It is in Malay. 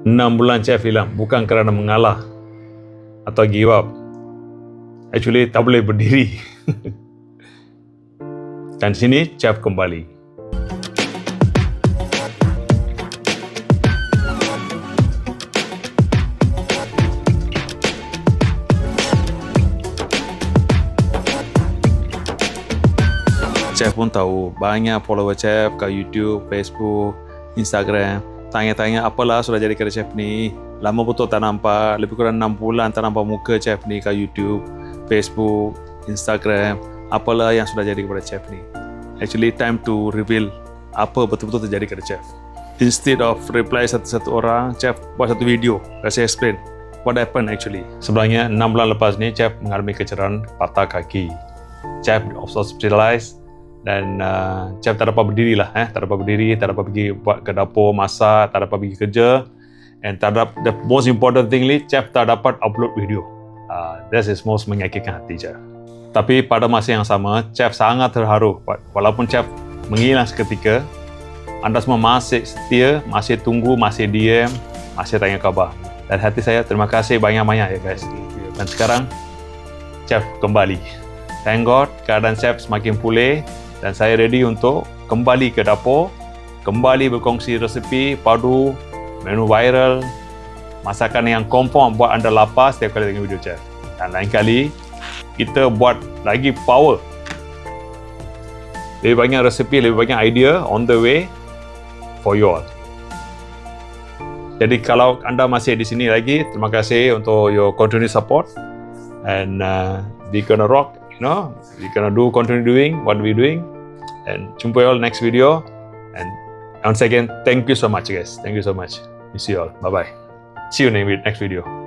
6 bulan chef hilang bukan kerana mengalah atau give up. Actually tak boleh berdiri. Dan sini chef kembali. Chef pun tahu banyak follower chef kat YouTube, Facebook, Instagram. Tanya-tanya apalah sudah jadi kerja chef ni. Lama betul tak nampak, lebih kurang 6 bulan tak nampak muka chef ni kat YouTube, Facebook, Instagram. Apalah yang sudah jadi kepada chef ni. Actually time to reveal apa betul-betul terjadi kepada chef. Instead of reply satu-satu orang, chef buat satu video kasih explain what happened actually. Sebenarnya 6 bulan lepas ni chef mengalami kecederaan patah kaki. Chef hospitalized dan chef tak dapat berdiri lah, tak dapat berdiri, tak dapat pergi buat ke dapur masak, tak dapat pergi kerja, and tak dapat, the most important thing chef tak dapat upload video. That is most menyakitkan hati chef. Tapi pada masa yang sama, chef sangat terharu walaupun chef menghilang seketika. Anda semua masih setia, masih tunggu, masih diam, masih tanya khabar. Dan hati saya terima kasih banyak-banyak ya guys. Dan sekarang chef kembali. Thank God keadaan chef semakin pulih. Dan saya ready untuk kembali ke dapur, kembali berkongsi resepi padu, menu viral, masakan yang confirm buat anda lapar setiap kali tengok video chef. Dan lain kali, kita buat lagi power. Lebih banyak resepi, lebih banyak idea on the way for you all. Jadi kalau anda masih di sini lagi, terima kasih untuk your continued support. And we gonna rock, we gonna continue doing what we doing. And jumpa you all next video. And once again, thank you so much guys. Thank you so much. Miss you all. Bye bye. See you in the next video.